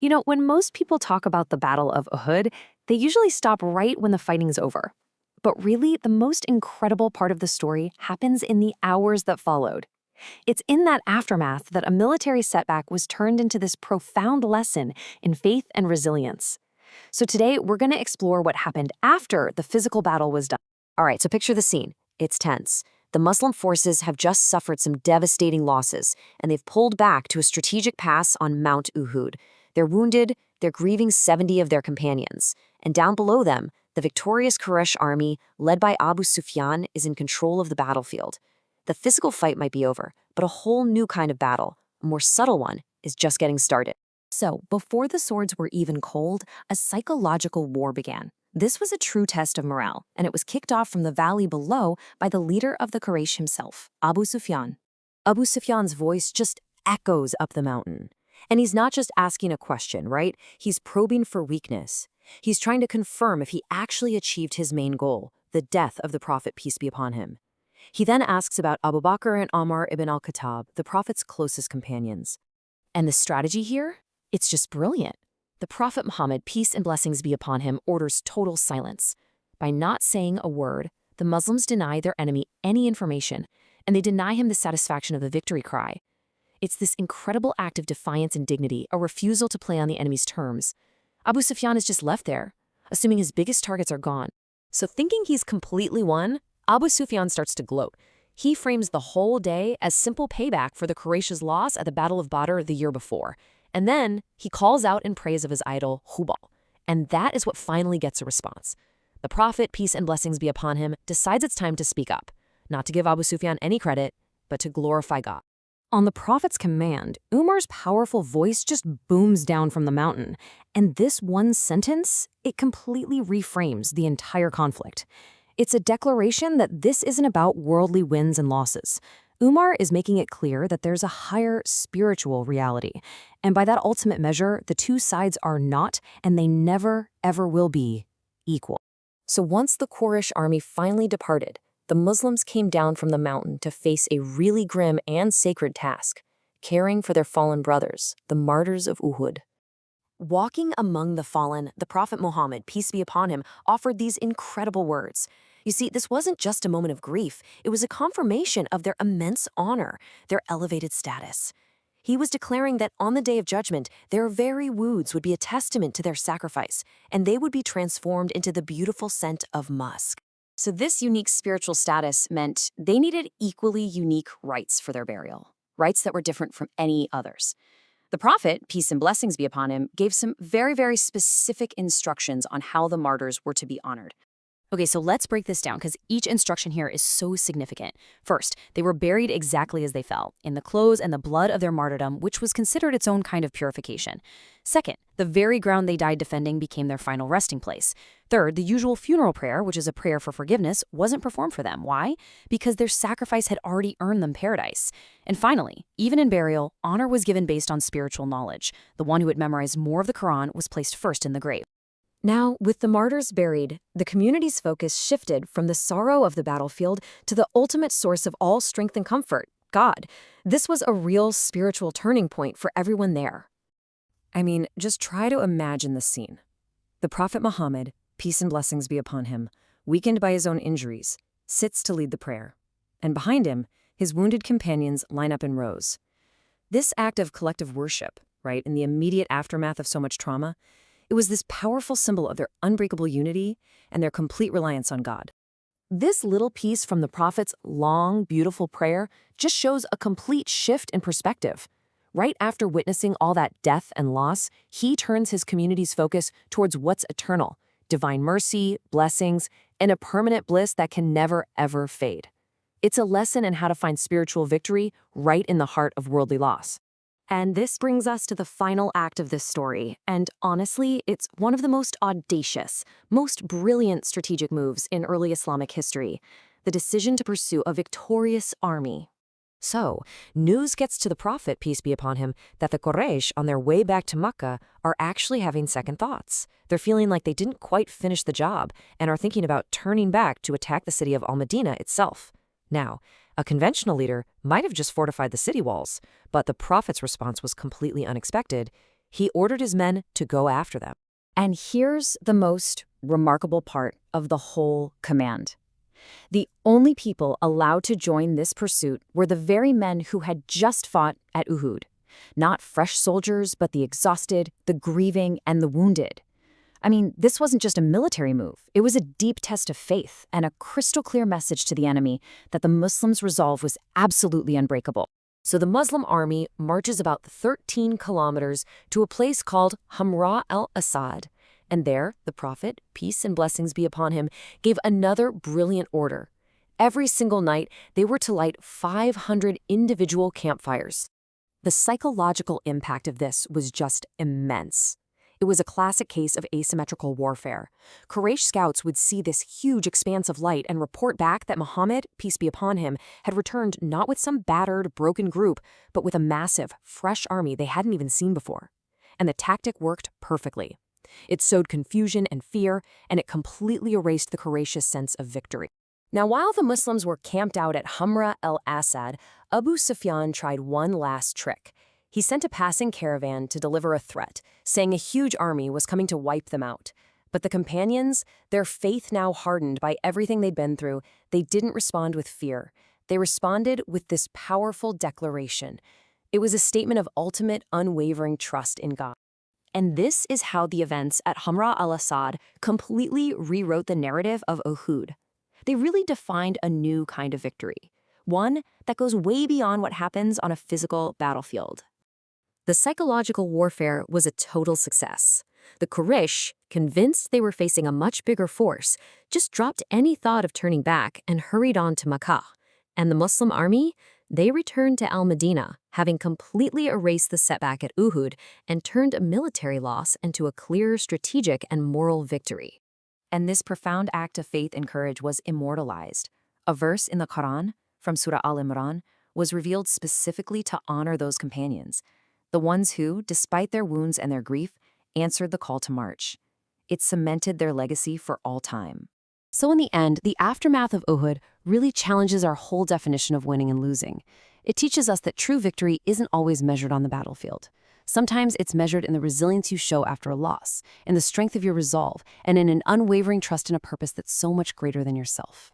When most people talk about the Battle of Uhud, they usually stop right when the fighting's over. But really, the most incredible part of the story happens in the hours that followed. It's in that aftermath that a military setback was turned into this profound lesson in faith and resilience. So today, we're going to explore what happened after the physical battle was done. All right, so picture the scene. It's tense. The Muslim forces have just suffered some devastating losses, and they've pulled back to a strategic pass on Mount Uhud. They're wounded, they're grieving 70 of their companions. And down below them, the victorious Quraysh army, led by Abu Sufyaan, is in control of the battlefield. The physical fight might be over, but a whole new kind of battle, a more subtle one, is just getting started. So, before the swords were even cold, a psychological war began. This was a true test of morale, and it was kicked off from the valley below by the leader of the Quraysh himself, Abu Sufyaan. Abu Sufyaan's voice just echoes up the mountain. And he's not just asking a question, right? He's probing for weakness. He's trying to confirm if he actually achieved his main goal, the death of the Prophet, peace be upon him. He then asks about Abu Bakr and Ammar ibn al-Khattab, the Prophet's closest companions. And the strategy here? It's just brilliant. The Prophet Muhammad, peace and blessings be upon him, orders total silence. By not saying a word, the Muslims deny their enemy any information, and they deny him the satisfaction of the victory cry. It's this incredible act of defiance and dignity, a refusal to play on the enemy's terms. Abu Sufyaan is just left there, assuming his biggest targets are gone. So thinking he's completely won, Abu Sufyaan starts to gloat. He frames the whole day as simple payback for the Quraysh's loss at the Battle of Badr the year before. And then he calls out in praise of his idol, Hubal. And that is what finally gets a response. The Prophet, peace and blessings be upon him, decides it's time to speak up, not to give Abu Sufyaan any credit, but to glorify God. On the Prophet's command, Umar's powerful voice just booms down from the mountain. And this one sentence, it completely reframes the entire conflict. It's a declaration that this isn't about worldly wins and losses. Umar is making it clear that there's a higher spiritual reality. And by that ultimate measure, the two sides are not, and they never, ever will be, equal. So once the Quraysh army finally departed, the Muslims came down from the mountain to face a really grim and sacred task, caring for their fallen brothers, the martyrs of Uhud. Walking among the fallen, the Prophet Muhammad, peace be upon him, offered these incredible words. You see, this wasn't just a moment of grief, it was a confirmation of their immense honor, their elevated status. He was declaring that on the day of judgment, their very wounds would be a testament to their sacrifice, and they would be transformed into the beautiful scent of musk. So this unique spiritual status meant they needed equally unique rites for their burial, rites that were different from any others. The Prophet, peace and blessings be upon him, gave some very, very specific instructions on how the martyrs were to be honored. Okay, so let's break this down because each instruction here is so significant. First, they were buried exactly as they fell, in the clothes and the blood of their martyrdom, which was considered its own kind of purification. Second, the very ground they died defending became their final resting place. Third, the usual funeral prayer, which is a prayer for forgiveness, wasn't performed for them. Why? Because their sacrifice had already earned them paradise. And finally, even in burial, honor was given based on spiritual knowledge. The one who had memorized more of the Quran was placed first in the grave. Now, with the martyrs buried, the community's focus shifted from the sorrow of the battlefield to the ultimate source of all strength and comfort, God. This was a real spiritual turning point for everyone there. I mean, just try to imagine the scene. The Prophet Muhammad, peace and blessings be upon him, weakened by his own injuries, sits to lead the prayer. And behind him, his wounded companions line up in rows. This act of collective worship, right, in the immediate aftermath of so much trauma, it was this powerful symbol of their unbreakable unity and their complete reliance on God. This little piece from the Prophet's long, beautiful prayer just shows a complete shift in perspective. Right after witnessing all that death and loss, he turns his community's focus towards what's eternal, divine mercy, blessings, and a permanent bliss that can never, ever fade. It's a lesson in how to find spiritual victory right in the heart of worldly loss. And this brings us to the final act of this story, and honestly, it's one of the most audacious, most brilliant strategic moves in early Islamic history, the decision to pursue a victorious army. So, news gets to the Prophet, peace be upon him, that the Quraysh on their way back to Mecca are actually having second thoughts. They're feeling like they didn't quite finish the job and are thinking about turning back to attack the city of Al-Madinah itself. Now, a conventional leader might have just fortified the city walls, but the Prophet's response was completely unexpected. He ordered his men to go after them. And here's the most remarkable part of the whole command. The only people allowed to join this pursuit were the very men who had just fought at Uhud. Not fresh soldiers, but the exhausted, the grieving, and the wounded. I mean, this wasn't just a military move. It was a deep test of faith and a crystal clear message to the enemy that the Muslims' resolve was absolutely unbreakable. So the Muslim army marches about 13 kilometers to a place called Hamraa Al-Asad. And there, the Prophet, peace and blessings be upon him, gave another brilliant order. Every single night, they were to light 500 individual campfires. The psychological impact of this was just immense. It was a classic case of asymmetrical warfare. Quraysh scouts would see this huge expanse of light and report back that Muhammad, peace be upon him, had returned not with some battered, broken group, but with a massive, fresh army they hadn't even seen before. And the tactic worked perfectly. It sowed confusion and fear, and it completely erased the Quraysh's sense of victory. Now, while the Muslims were camped out at Hamraa Al-Asad, Abu Sufyaan tried one last trick. He sent a passing caravan to deliver a threat, saying a huge army was coming to wipe them out. But the companions, their faith now hardened by everything they'd been through, they didn't respond with fear. They responded with this powerful declaration. It was a statement of ultimate, unwavering trust in God. And this is how the events at Hamraa Al-Asad completely rewrote the narrative of Uhud. They really defined a new kind of victory, one that goes way beyond what happens on a physical battlefield. The psychological warfare was a total success. The Quraysh, convinced they were facing a much bigger force, just dropped any thought of turning back and hurried on to Makkah. And the Muslim army? They returned to Al-Madinah, having completely erased the setback at Uhud and turned a military loss into a clear strategic and moral victory. And this profound act of faith and courage was immortalized. A verse in the Quran, from Surah Al-Imran, was revealed specifically to honor those companions, the ones who, despite their wounds and their grief, answered the call to march. It cemented their legacy for all time. So in the end, the aftermath of Uhud really challenges our whole definition of winning and losing. It teaches us that true victory isn't always measured on the battlefield. Sometimes it's measured in the resilience you show after a loss, in the strength of your resolve, and in an unwavering trust in a purpose that's so much greater than yourself.